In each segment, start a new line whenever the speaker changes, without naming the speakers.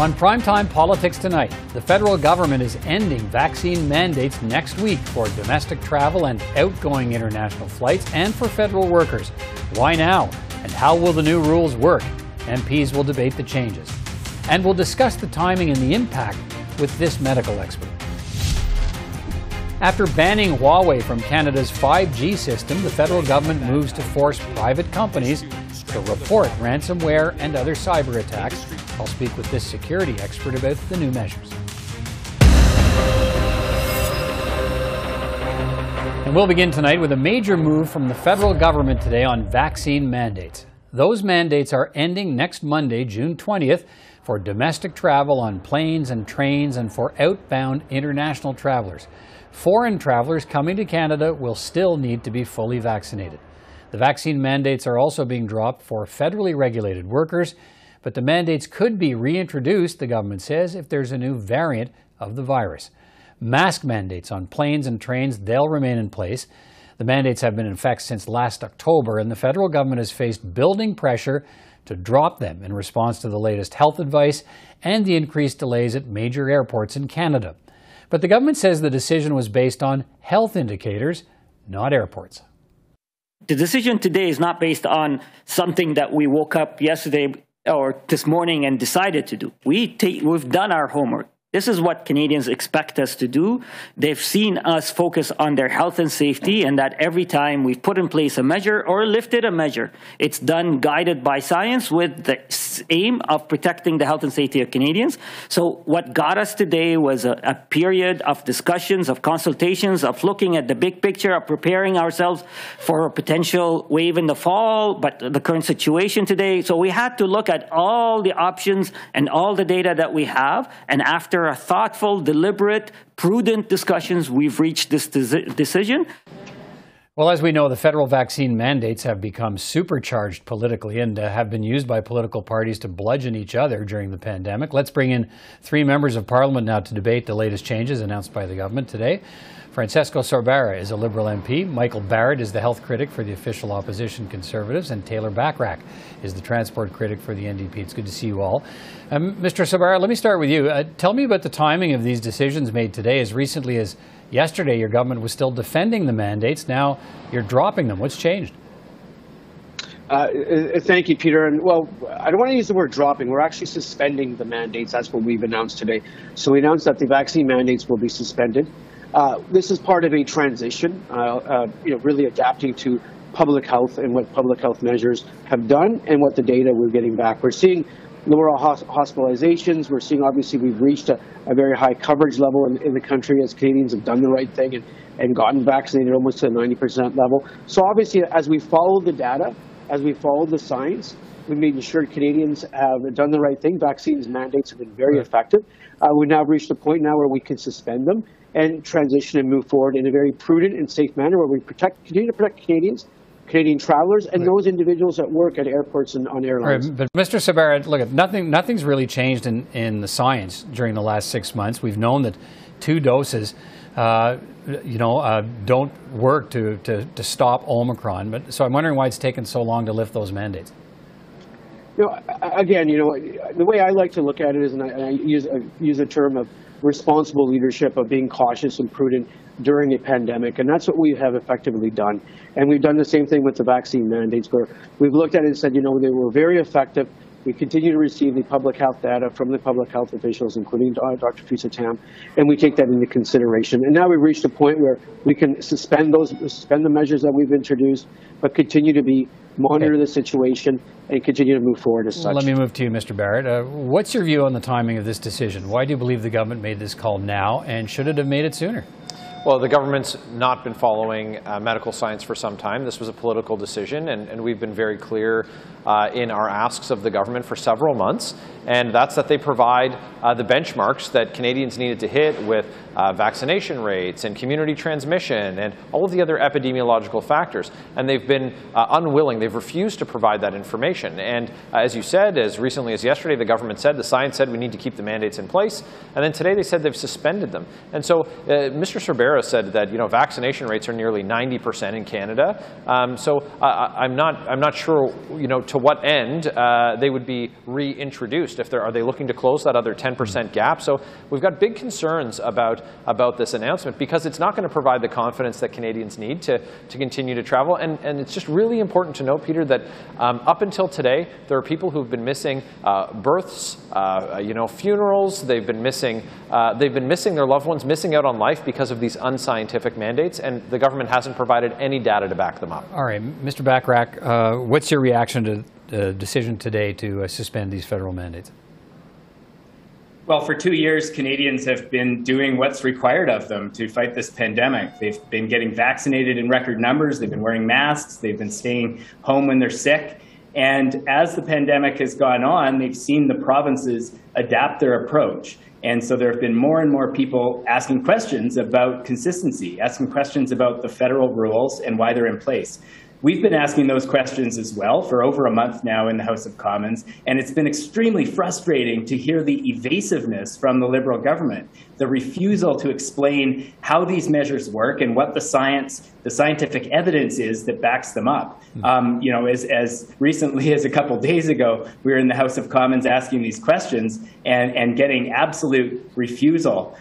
On Primetime Politics tonight, the federal government is ending vaccine mandates next week for domestic travel and outgoing international flights and for federal workers. Why now? And how will the new rules work? MPs will debate the changes. And we'll discuss the timing and the impact with this medical expert. After banning Huawei from Canada's 5G system, the federal government moves to force private companies to report ransomware and other cyber attacks. I'll speak with this security expert about the new measures. And we'll begin tonight with a major move from the federal government today on vaccine mandates. Those mandates are ending next Monday, June 20th, for domestic travel on planes and trains and for outbound international travelers. Foreign travelers coming to Canada will still need to be fully vaccinated. The vaccine mandates are also being dropped for federally regulated workers, but the mandates could be reintroduced, the government says, if there's a new variant of the virus. Mask mandates on planes and trains, they'll remain in place. The mandates have been in effect since last October, and the federal government has faced building pressure to drop them in response to the latest health advice and the increased delays at major airports in Canada. But the government says the decision was based on health indicators, not airports.
The decision today is not based on something that we woke up yesterday or this morning and decided to do. We've done our homework. This is what Canadians expect us to do. They've seen us focus on their health and safety, and that every time we've put in place a measure or lifted a measure, it's done guided by science with the aim of protecting the health and safety of Canadians. So what got us today was a period of discussions, of consultations, of looking at the big picture, of preparing ourselves for a potential wave in the fall, but the current situation today. So we had to look at all the options and all the data that we have, and after a thoughtful, deliberate, prudent discussions, we've reached this decision.
Well, as we know, the federal vaccine mandates have become supercharged politically and have been used by political parties to bludgeon each other during the pandemic. Let's bring in three members of Parliament now to debate the latest changes announced by the government today. Francesco Sorbara is a Liberal MP. Michael Barrett is the health critic for the official opposition Conservatives. And Taylor Bachrach is the transport critic for the NDP. It's good to see you all. Mr. Sorbara, let me start with you. Tell me about the timing of these decisions made today. As recently as yesterday, your government was still defending the mandates. Now you're dropping them. What's changed?
Thank you, Peter. And well, I don't want to use the word dropping. We're actually suspending the mandates. That's what we've announced today. So we announced that the vaccine mandates will be suspended. This is part of a transition, really adapting to public health and what public health measures have done and what the data we're getting back. We're seeing lower hospitalizations. We're seeing, obviously, we've reached a very high coverage level in the country as Canadians have done the right thing and gotten vaccinated almost to a 90% level. So obviously, as we follow the data, as we follow the science, we've made sure Canadians have done the right thing. Vaccines mandates have been very effective. We've now reached a point now where we can suspend them and transition and move forward in a very prudent and safe manner where we continue to protect Canadians, Canadian travelers, and those individuals that work at airports and on airlines.
Right, but Mr. Sorbara, look, nothing's really changed in the science during the last 6 months. We've known that 2 doses don't work to stop Omicron. But so I'm wondering why it's taken so long to lift those mandates.
Again, the way I like to look at it is, and I use a term of responsible leadership, of being cautious and prudent during a pandemic, and that's what we have effectively done. And we've done the same thing with the vaccine mandates, where we've looked at it and said, they were very effective. We continue to receive the public health data from the public health officials, including Dr. Teresa Tam, and we take that into consideration. And now we've reached a point where we can suspend the measures that we've introduced, but continue to monitor the situation and continue to move forward as such.
Let me move to you, Mr. Barrett. What's your view on the timing of this decision? Why do you believe the government made this call now, and should it have made it sooner?
Well, the government's not been following medical science for some time. This was a political decision, and we've been very clear in our asks of the government for several months, and that's that they provide the benchmarks that Canadians needed to hit with vaccination rates and community transmission and all of the other epidemiological factors. And they've been unwilling. They've refused to provide that information. And as you said, as recently as yesterday, the government said, the science said we need to keep the mandates in place. And then today they said they've suspended them. And so Mr. Sorbara said that vaccination rates are nearly 90% in Canada. So I'm not sure to what end they would be reintroduced. Are they looking to close that other 10% gap? So we've got big concerns about this announcement, because it's not going to provide the confidence that Canadians need to continue to travel. And it's just really important to note, Peter, that up until today, there are people who've been missing births, funerals. They've been missing their loved ones, missing out on life because of these unscientific mandates, and the government hasn't provided any data to back them up.
All right, Mr. Bachrach, what's your reaction to the decision today to suspend these federal mandates?
Well, for 2 years, Canadians have been doing what's required of them to fight this pandemic. They've been getting vaccinated in record numbers. They've been wearing masks. They've been staying home when they're sick. And as the pandemic has gone on, they've seen the provinces adapt their approach. And so there have been more and more people asking questions about consistency, asking questions about the federal rules and why they're in place. We've been asking those questions as well for over a month now in the House of Commons, and it's been extremely frustrating to hear the evasiveness from the Liberal government, the refusal to explain how these measures work and what the scientific evidence is that backs them up. As recently as a couple days ago, we were in the House of Commons asking these questions and getting absolute refusal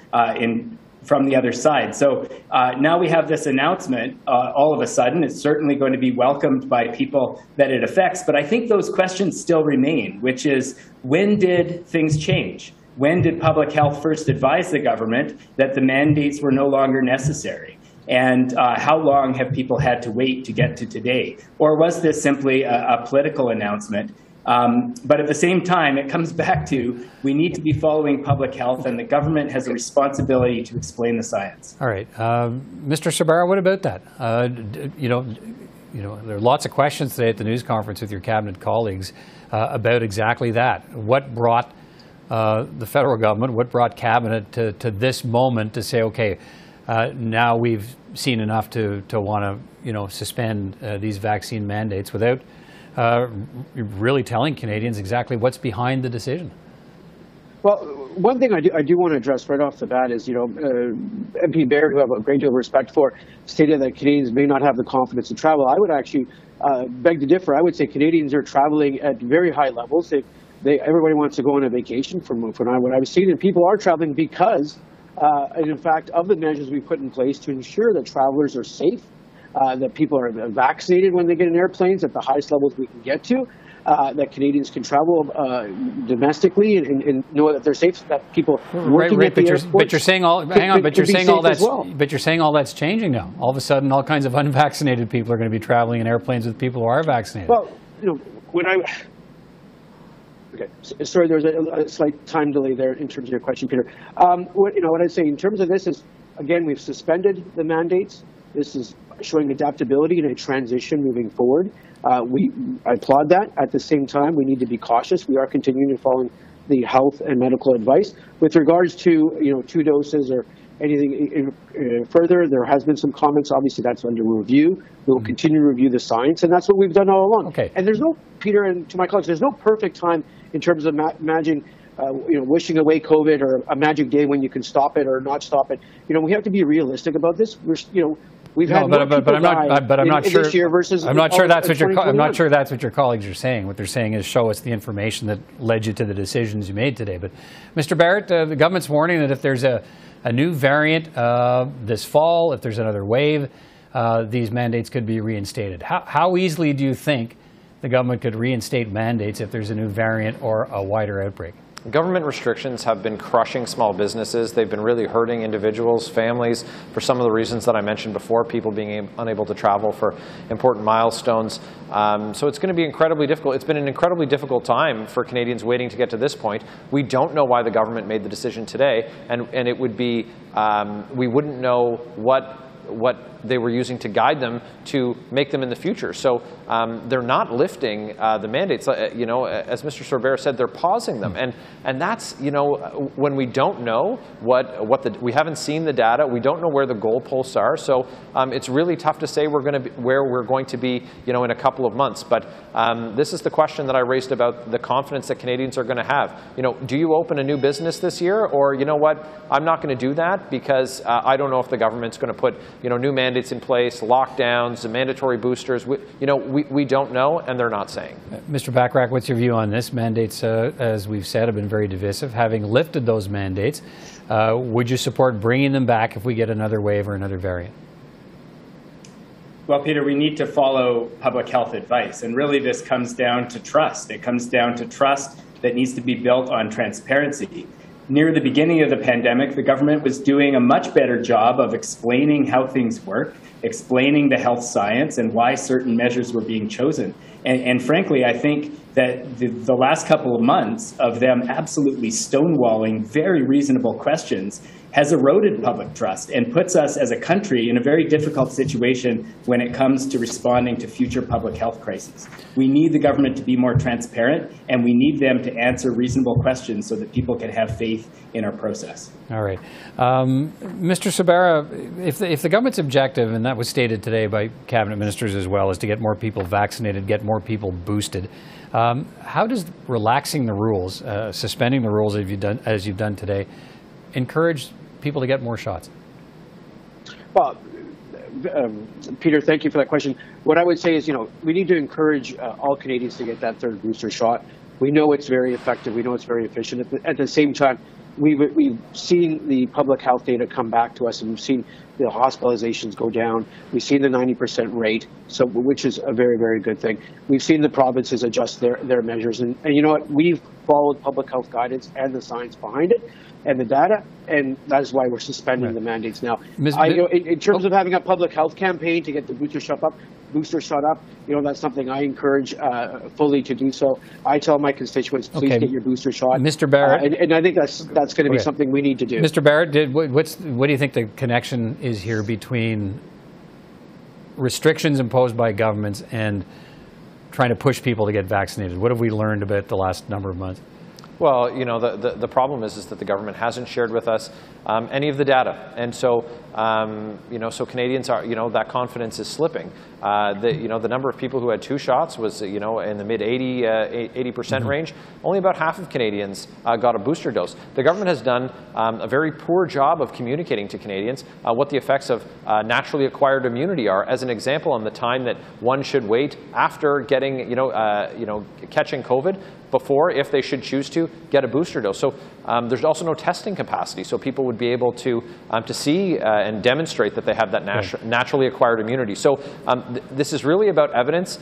from the other side. So now we have this announcement all of a sudden. It's certainly going to be welcomed by people that it affects, but I think those questions still remain, which is, when did things change? When did public health first advise the government that the mandates were no longer necessary? And how long have people had to wait to get to today? Or was this simply a political announcement? But at the same time, it comes back to, we need to be following public health, and the government has a responsibility to explain the science.
All right. Mr. Sorbara, what about that? There are lots of questions today at the news conference with your cabinet colleagues about exactly that. What brought the federal government, what brought cabinet to this moment to say, okay, now we've seen enough to want to suspend these vaccine mandates without really telling Canadians exactly what's behind the decision?
Well, one thing I do want to address right off the bat is, MP Barrett, who I have a great deal of respect for, stated that Canadians may not have the confidence to travel. I would actually beg to differ. I would say Canadians are traveling at very high levels. Everybody wants to go on a vacation from what I've seen, and people are traveling because, in fact, of the measures we put in place to ensure that travelers are safe, that people are vaccinated when they get in airplanes at the highest levels we can get to, that Canadians can travel domestically and know that they're safe, that people working at the airports.
But you're saying but you're saying all that's changing now. All of a sudden, all kinds of unvaccinated people are going to be traveling in airplanes with people who are vaccinated.
Well, sorry, there's a slight time delay there in terms of your question, Peter. What I'd say in terms of this is, again, we've suspended the mandates. This is showing adaptability in a transition moving forward. I applaud that. At the same time, we need to be cautious. We are continuing to follow the health and medical advice. With regards to 2 doses or anything further, there has been some comments. Obviously, that's under review. We will continue to review the science, and that's what we've done all along.
Okay.
And there's no, Peter, and to my colleagues, there's no perfect time in terms of managing wishing away COVID, or a magic day when you can stop it or not stop it. We have to be realistic about this. We've had more people die this year versus.
I'm not sure that's what your colleagues are saying. What they're saying is, show us the information that led you to the decisions you made today. But, Mr. Barrett, the government's warning that if there's a new variant this fall, if there's another wave, these mandates could be reinstated. How easily do you think the government could reinstate mandates if there's a new variant or a wider outbreak?
Government restrictions have been crushing small businesses. They've been really hurting individuals, families, for some of the reasons that I mentioned before, people being unable to travel for important milestones. So it's going to be incredibly difficult. It's been an incredibly difficult time for Canadians waiting to get to this point. We don't know why the government made the decision today, and it would be, we wouldn't know what they were using to guide them to make them in the future. So they're not lifting the mandates. You know, as Mr. Sorbara said, they're pausing them, and that's, you know, when we don't know we haven't seen the data, we don't know where the goalposts are. So it's really tough to say where we're going to be, you know, in a couple of months. But this is the question that I raised about the confidence that Canadians are going to have. You know, do you open a new business this year, or you know what, I'm not going to do that because I don't know if the government's going to put, you know, new mandates in place, lockdowns, mandatory boosters. We don't know, and they're not saying.
Mr. Bachrach, what's your view on this? Mandates, as we've said, have been very divisive. Having lifted those mandates, would you support bringing them back if we get another wave or another variant?
Well, Peter, we need to follow public health advice. And really, this comes down to trust. It comes down to trust that needs to be built on transparency. Near the beginning of the pandemic, the government was doing a much better job of explaining how things work, explaining the health science and why certain measures were being chosen. And frankly, I think that the last couple of months of them absolutely stonewalling very reasonable questions has eroded public trust and puts us as a country in a very difficult situation when it comes to responding to future public health crises. We need the government to be more transparent, and we need them to answer reasonable questions so that people can have faith in our process.
All right. Mr. Sorbara, if the government's objective, and that was stated today by cabinet ministers as well, is to get more people vaccinated, get more people boosted, how does relaxing the rules, suspending the rules as you've done today, encourage people to get more shots?
Well, Peter, thank you for that question. What I would say is, you know, we need to encourage all Canadians to get that third booster shot. We know it's very effective. We know it's very efficient. At the same time, we've seen the public health data come back to us, and we've seen the hospitalizations go down. We've seen the 90% rate, which is a very, very good thing. We've seen the provinces adjust their measures. And you know what? We've followed public health guidance and the science behind it and the data, and that is why we're suspending the mandates now. In terms of having a public health campaign to get the booster shot up, you know, that's something I encourage fully to do so. I tell my constituents, please get your booster shot.
Mr. Barrett.
And I think that's going to be something we need to do.
Mr. Barrett, what do you think the connection is here between restrictions imposed by governments and trying to push people to get vaccinated? What have we learned about the last number of months?
Well, you know, the problem is that the government hasn't shared with us any of the data. And so, you know, so Canadians are, you know, that confidence is slipping. You know, the number of people who had 2 shots was, you know, in the mid 80% range. Only about half of Canadians got a booster dose. The government has done a very poor job of communicating to Canadians what the effects of naturally acquired immunity are. As an example, on the time that one should wait after getting, catching COVID before, if they should choose to, get a booster dose. So there's also no testing capacity, so people would be able to see and demonstrate that they have that naturally acquired immunity. So this is really about evidence.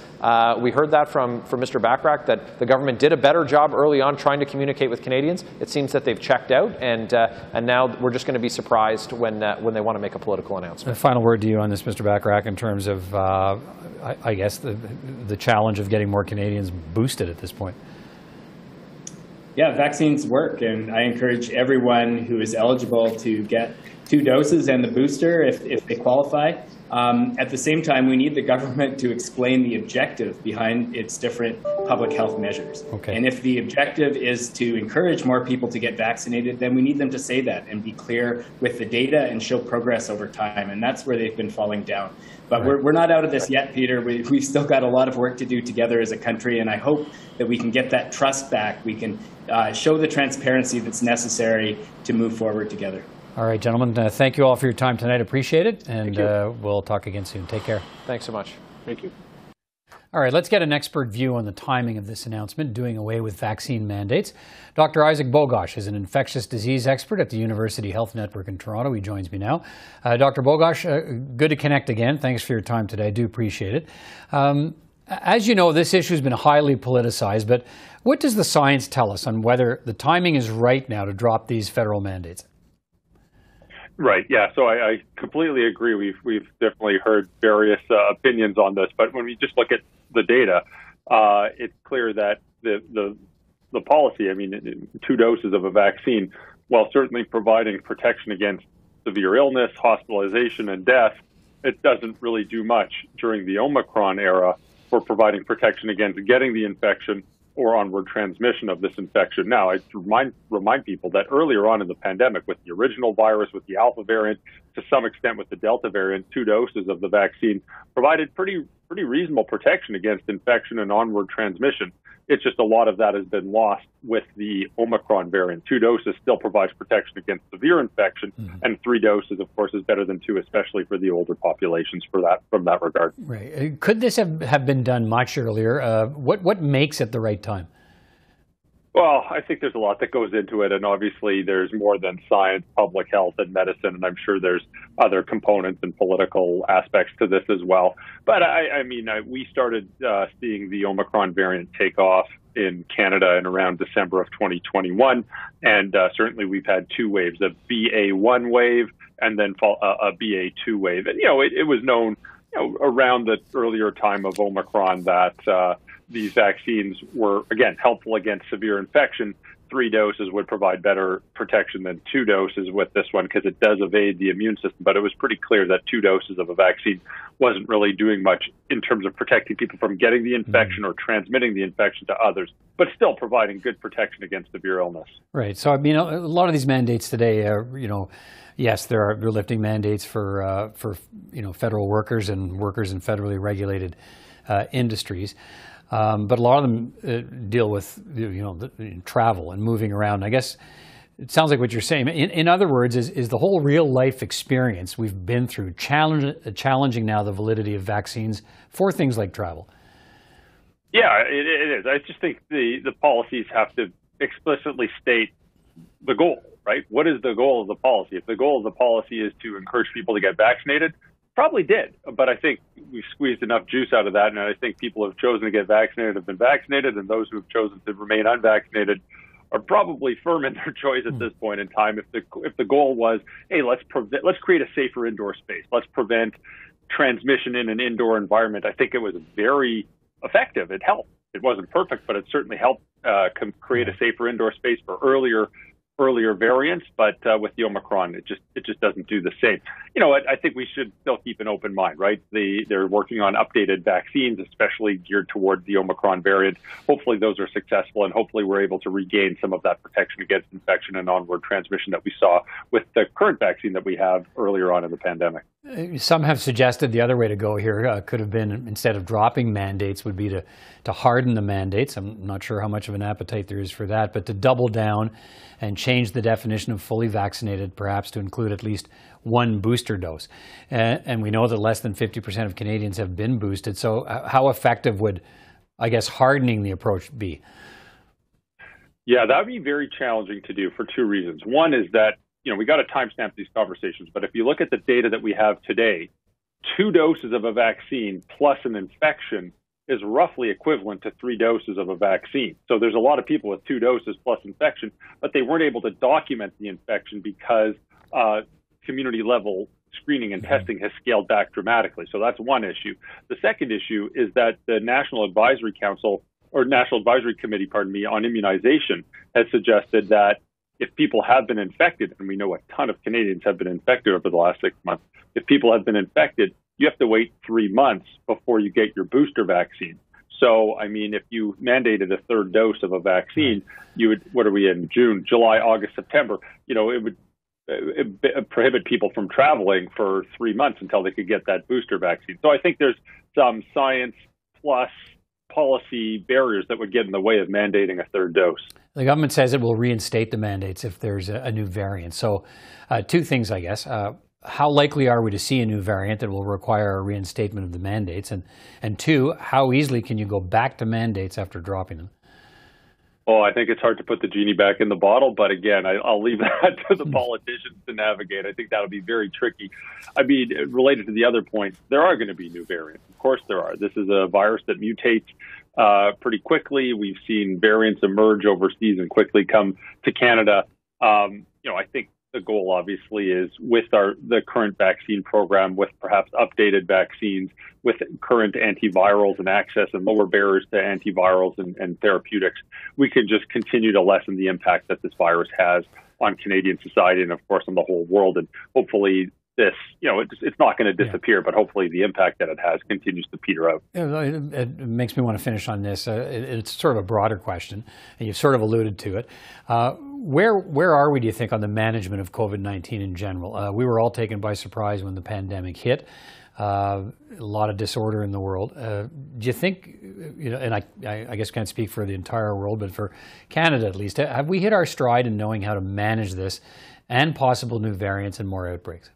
We heard that from Mr. Bachrach, that the government did a better job early on trying to communicate with Canadians. It seems that they've checked out, and now we're just going to be surprised when they want to make a political announcement.
A final word to you on this, Mr. Bachrach, in terms of, I guess, the challenge of getting more Canadians boosted at this point.
Yeah, vaccines work, and I encourage everyone who is eligible to get 2 doses and the booster if they qualify. At the same time, we need the government to explain the objective behind its different public health measures.
Okay.
And if the objective is to encourage more people to get vaccinated, then we need them to say that and be clear with the data and show progress over time. And that's where they've been falling down. But we're not out of this yet, Peter. We've still got a lot of work to do together as a country, and I hope that we can get that trust back. We can show the transparency that's necessary to move forward together.
All right, gentlemen, thank you all for your time tonight. Appreciate it, and we'll talk again soon. Take care.
Thanks so much.
Thank you.
All right, let's get an expert view on the timing of this announcement, doing away with vaccine mandates. Dr. Isaac Bogoch is an infectious disease expert at the University Health Network in Toronto. He joins me now. Dr. Bogoch, good to connect again. Thanks for your time today. I do appreciate it. As you know, this issue has been highly politicized, but what does the science tell us on whether the timing is right now to drop these federal mandates?
Right. Yeah. So I completely agree. We've definitely heard various opinions on this, but when we just look at the data, it's clear that the policy, I mean, 2 doses of a vaccine, while certainly providing protection against severe illness, hospitalization, and death, it doesn't really do much during the Omicron era for providing protection against getting the infection or onward transmission of this infection. Now, I remind people that earlier on in the pandemic, with the original virus, with the Alpha variant, to some extent with the Delta variant, 2 doses of the vaccine provided pretty reasonable protection against infection and onward transmission. It's just a lot of that has been lost with the Omicron variant. 2 doses still provides protection against severe infection, and 3 doses, of course, is better than 2, especially for the older populations from that regard.
Right. Could this have been done much earlier? What makes it the right time?
Well, I think there's a lot that goes into it, and obviously there's more than science, public health, and medicine, and I'm sure there's other components and political aspects to this as well. But we started seeing the Omicron variant take off in Canada in around December of 2021, and certainly we've had 2 waves, a BA1 wave and then a BA2 wave. And, it was known around the earlier time of Omicron that these vaccines were, again, helpful against severe infection. 3 doses would provide better protection than 2 doses with this one because it does evade the immune system. But it was pretty clear that 2 doses of a vaccine wasn't really doing much in terms of protecting people from getting the infection or transmitting the infection to others, but still providing good protection against severe illness.
Right. So, a lot of these mandates today are, yes, they're lifting mandates for federal workers and workers in federally regulated industries. But a lot of them deal with travel and moving around. I guess it sounds like what you're saying. In other words, is the whole real life experience we've been through challenging now the validity of vaccines for things like travel?
Yeah, it is. I just think the policies have to explicitly state the goal, right? What is the goal of the policy? If the goal of the policy is to encourage people to get vaccinated, probably did, but I think we've squeezed enough juice out of that, and I think people who have chosen to get vaccinated have been vaccinated, and those who have chosen to remain unvaccinated are probably firm in their choice at this point in time. If the goal was, hey, let's create a safer indoor space, let's prevent transmission in an indoor environment, I think it was very effective. It helped. It wasn't perfect, but it certainly helped create a safer indoor space for earlier variants, but with the Omicron, it just doesn't do the same. I think we should still keep an open mind, right? They're working on updated vaccines, especially geared toward the Omicron variant. Hopefully those are successful, and hopefully we're able to regain some of that protection against infection and onward transmission that we saw with the current vaccine that we have earlier on in the pandemic.
Some have suggested the other way to go here could have been, instead of dropping mandates, would be to harden the mandates. I'm not sure how much of an appetite there is for that, but to double down and change the definition of fully vaccinated, perhaps to include at least 1 booster dose. And we know that less than 50% of Canadians have been boosted. So how effective would, I guess, hardening the approach be?
Yeah, that would be very challenging to do for 2 reasons. One is that, we got to timestamp these conversations, but if you look at the data that we have today, 2 doses of a vaccine plus an infection is roughly equivalent to 3 doses of a vaccine. So there's a lot of people with 2 doses plus infection, but they weren't able to document the infection because community level screening and testing has scaled back dramatically. So that's one issue. The second issue is that the National Advisory Committee on immunization has suggested that if people have been infected, and we know a ton of Canadians have been infected over the last 6 months, if people have been infected, you have to wait 3 months before you get your booster vaccine. So, if you mandated a 3rd dose of a vaccine, you would, what are we in, June, July, August, September, it would prohibit people from traveling for 3 months until they could get that booster vaccine. So I think there's some science plus policy barriers that would get in the way of mandating a 3rd dose.
The government says it will reinstate the mandates if there's a new variant. So 2 things, I guess. How likely are we to see a new variant that will require a reinstatement of the mandates? And 2, how easily can you go back to mandates after dropping them?
Oh, I think it's hard to put the genie back in the bottle, but again, I'll leave that to the politicians to navigate. I think that'll be very tricky. Related to the other points, there are going to be new variants. Of course there are. This is a virus that mutates pretty quickly. We've seen variants emerge overseas and quickly come to Canada. I think the goal obviously is with the current vaccine program, with perhaps updated vaccines, with current antivirals and access and lower barriers to antivirals and therapeutics, we can just continue to lessen the impact that this virus has on Canadian society and, of course, on the whole world. And hopefully this, it's not going to disappear, but hopefully the impact that it has continues to peter out.
It makes me want to finish on this. It's sort of a broader question, and you've sort of alluded to it. Where are we, do you think, on the management of COVID-19 in general? We were all taken by surprise when the pandemic hit. A lot of disorder in the world. Do you think, and I guess can't speak for the entire world, but for Canada at least, have we hit our stride in knowing how to manage this and possible new variants and more outbreaks?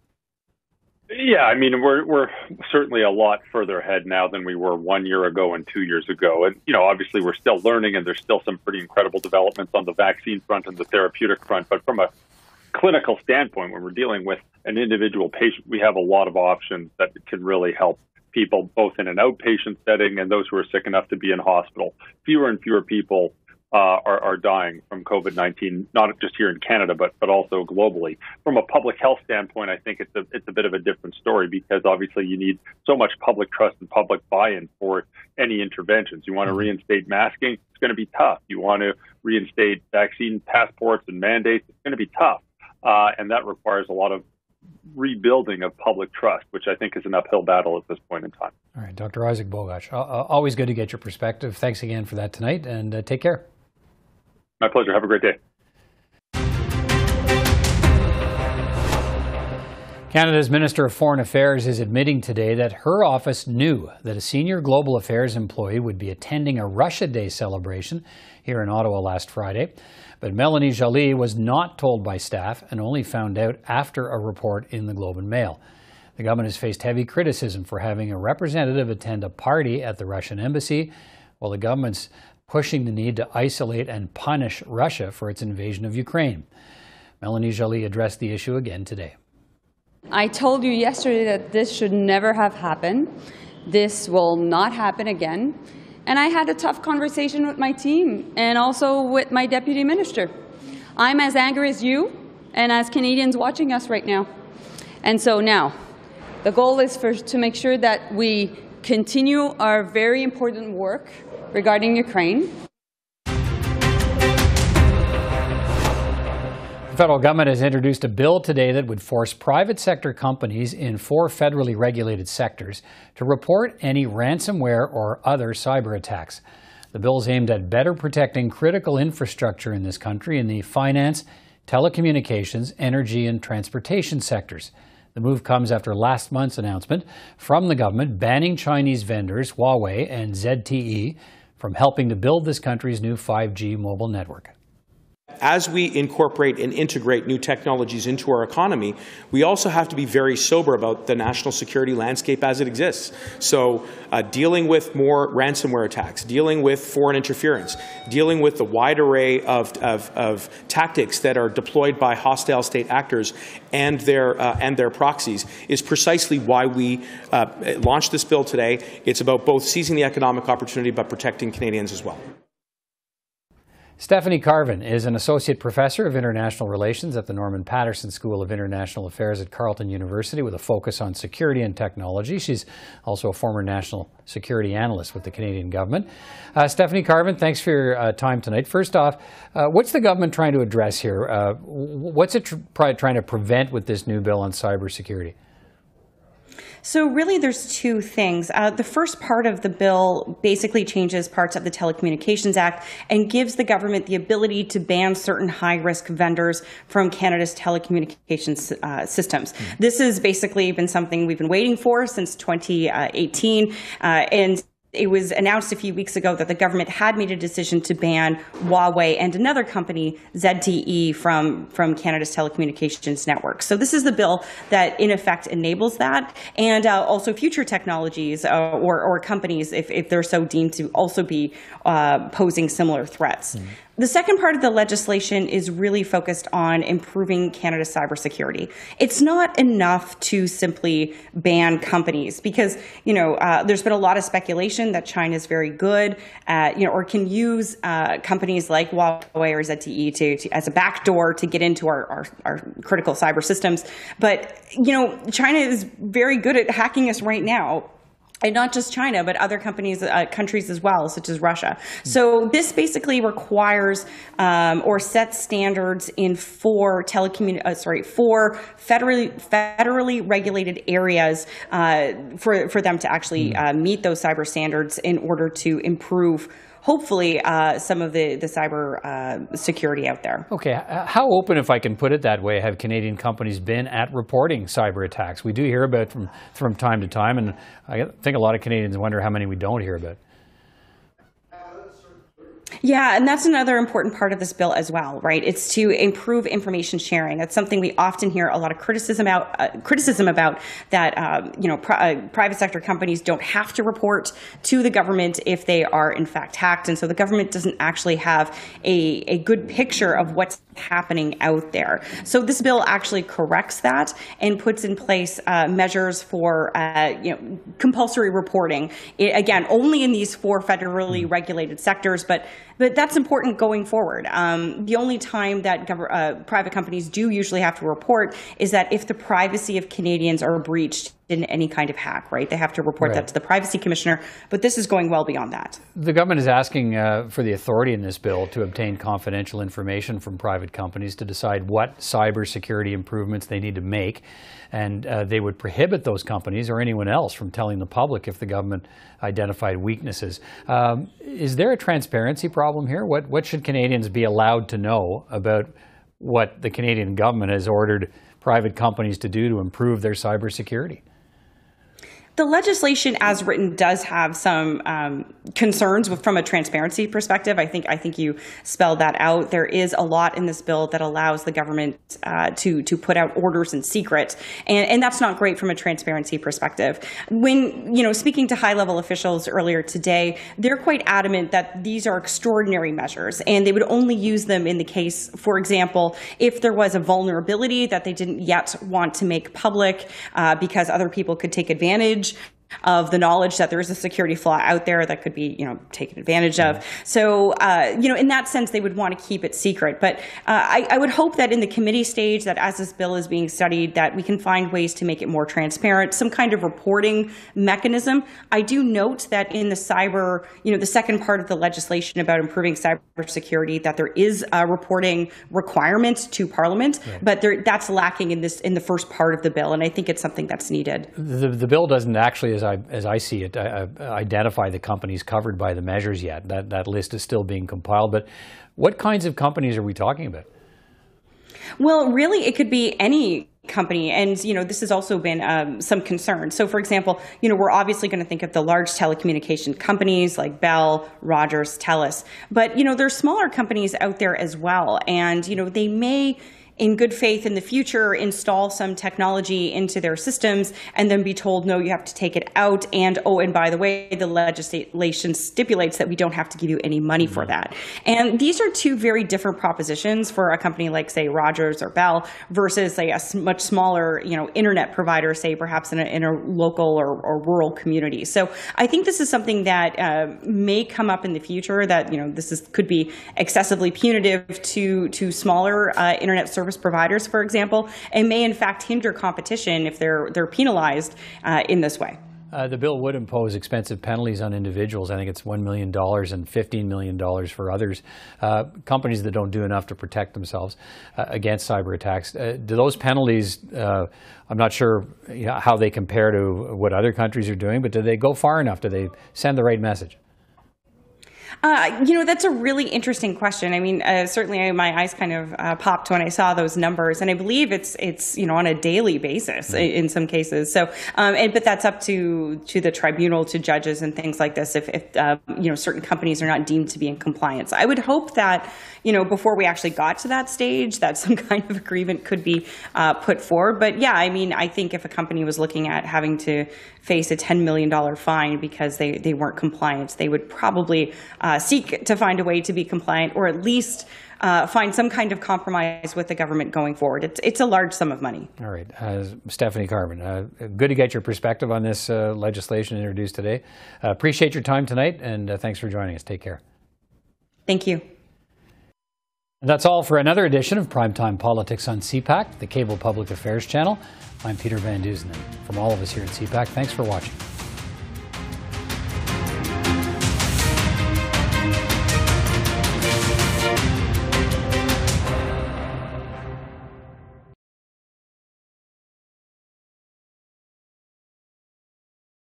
Yeah, I mean, we're certainly a lot further ahead now than we were 1 year ago and 2 years ago. And, obviously we're still learning, and there's still some pretty incredible developments on the vaccine front and the therapeutic front. But from a clinical standpoint, when we're dealing with an individual patient, we have a lot of options that can really help people, both in an outpatient setting and those who are sick enough to be in hospital. Fewer and fewer people are dying from COVID-19, not just here in Canada, but also globally. From a public health standpoint, I think it's a bit of a different story, because obviously you need so much public trust and public buy-in for any interventions. You want to reinstate masking, it's going to be tough. You want to reinstate vaccine passports and mandates, it's going to be tough. And that requires a lot of rebuilding of public trust, which I think is an uphill battle at this point in time.
All right, Dr. Isaac Bogoch, always good to get your perspective. Thanks again for that tonight, and take care.
My pleasure. Have a great day.
Canada's Minister of Foreign Affairs is admitting today that her office knew that a senior global affairs employee would be attending a Russia Day celebration here in Ottawa last Friday. But Melanie Joly was not told by staff and only found out after a report in the Globe and Mail. The government has faced heavy criticism for having a representative attend a party at the Russian embassy, while the government's pushing the need to isolate and punish Russia for its invasion of Ukraine. Melanie Joly addressed the issue again today.
I told you yesterday that this should never have happened. This will not happen again. And I had a tough conversation with my team and also with my deputy minister. I'm as angry as you and as Canadians watching us right now. And so now, the goal is to make sure that we continue our very important work regarding Ukraine.
The federal government has introduced a bill today that would force private sector companies in 4 federally regulated sectors to report any ransomware or other cyber attacks. The bill is aimed at better protecting critical infrastructure in this country in the finance, telecommunications, energy, and transportation sectors. The move comes after last month's announcement from the government banning Chinese vendors Huawei and ZTE from helping to build this country's new 5G mobile network.
As we incorporate and integrate new technologies into our economy, we also have to be very sober about the national security landscape as it exists. So dealing with more ransomware attacks, dealing with foreign interference, dealing with the wide array of tactics that are deployed by hostile state actors and their proxies is precisely why we launched this bill today. It's about both seizing the economic opportunity but protecting Canadians as well.
Stephanie Carvin is an associate professor of international relations at the Norman Paterson School of International Affairs at Carleton University with a focus on security and technology. She's also a former national security analyst with the Canadian government. Stephanie Carvin, thanks for your time tonight. First off, what's the government trying to address here? What's it trying to prevent with this new bill on cybersecurity?
So really there's two things. The first part of the bill basically changes parts of the Telecommunications Act and gives the government the ability to ban certain high-risk vendors from Canada's telecommunications systems. This has basically been something we've been waiting for since 2018, and it was announced a few weeks ago that the government had made a decision to ban Huawei and another company, ZTE, from Canada's telecommunications network. So this is the bill that, in effect, enables that, and also future technologies or companies, if they're so deemed to also be posing similar threats. The second part of the legislation is really focused on improving Canada's cybersecurity. It's not enough to simply ban companies because, there's been a lot of speculation that China is very good at, or can use companies like Huawei or ZTE to as a backdoor to get into our critical cyber systems. But, China is very good at hacking us right now. And not just China, but other countries as well, such as Russia. So this basically requires or sets standards in four federally regulated areas for them to actually meet those cyber standards in order to improve, hopefully, some of the cyber security out there.
Okay, how open, if I can put it that way, have Canadian companies been at reporting cyber attacks? We do hear about from time to time, and I think a lot of Canadians wonder how many we don't hear about.
Yeah, and that's another important part of this bill as well, right? It's to improve information sharing. That's something we often hear a lot of criticism about that, private sector companies don't have to report to the government if they are in fact hacked. And so the government doesn't actually have a good picture of what's happening out there. So this bill actually corrects that and puts in place measures for, compulsory reporting. Again, only in these four federally regulated sectors, but that's important going forward. The only time that private companies do usually have to report is that if the privacy of Canadians are breached in any kind of hack, right? They have to report that to the Privacy Commissioner, but this is going well beyond that.
The government is asking for the authority in this bill to obtain confidential information from private companies to decide what cybersecurity improvements they need to make, and they would prohibit those companies or anyone else from telling the public if the government identified weaknesses. Is there a transparency problem here? What should Canadians be allowed to know about what the Canadian government has ordered private companies to do to improve their cybersecurity?
The legislation as written does have some concerns from a transparency perspective. I think you spelled that out. There is a lot in this bill that allows the government to put out orders in secret, and that's not great from a transparency perspective. When speaking to high-level officials earlier today, they're quite adamant that these are extraordinary measures, and they would only use them in the case, for example, if there was a vulnerability that they didn't yet want to make public because other people could take advantage of the knowledge that there is a security flaw out there that could be, taken advantage of. So, in that sense, they would want to keep it secret. But I would hope that in the committee stage, that as this bill is being studied, that we can find ways to make it more transparent, some kind of reporting mechanism. I do note that in the cyber, the second part of the legislation about improving cybersecurity, that there is a reporting requirement to Parliament, but that's lacking in the first part of the bill, and I think it's something that's needed.
The bill doesn't actually, as I see it, identify the companies covered by the measures yet. That list is still being compiled. But what kinds of companies are we talking about?
Well, really, it could be any company. And, this has also been some concern. So, for example, we're obviously going to think of the large telecommunication companies like Bell, Rogers, TELUS. But, there's smaller companies out there as well. And, they may, in good faith in the future, install some technology into their systems and then be told, no, you have to take it out. And by the way, the legislation stipulates that we don't have to give you any money for that. And these are two very different propositions for a company like, say, Rogers or Bell versus, say, a much smaller, internet provider, say, perhaps in a local or rural community. So I think this is something that may come up in the future, that, could be excessively punitive to smaller internet service providers, for example, and may in fact hinder competition if they're penalized in this way.
The bill would impose expensive penalties on individuals. I think it's $1 million and $15 million for others. Companies that don't do enough to protect themselves against cyber attacks. Do those penalties, I'm not sure how they compare to what other countries are doing, but do they go far enough? Do they send the right message?
That's a really interesting question. I mean, certainly my eyes kind of popped when I saw those numbers, and I believe it's on a daily basis in some cases. So, but that's up to the tribunal, to judges and things like this. If certain companies are not deemed to be in compliance, I would hope that before we actually got to that stage, that some kind of agreement could be put forward. But yeah, I mean, I think if a company was looking at having to face a $10 million fine because they weren't compliant, they would probably seek to find a way to be compliant, or at least find some kind of compromise with the government going forward. It's a large sum of money.
All right. Stephanie Carvin, good to get your perspective on this legislation introduced today. Appreciate your time tonight, and thanks for joining us. Take care.
Thank you.
And that's all for another edition of Primetime Politics on CPAC, the cable public affairs channel. I'm Peter Van Dusen, and from all of us here at CPAC, thanks for watching.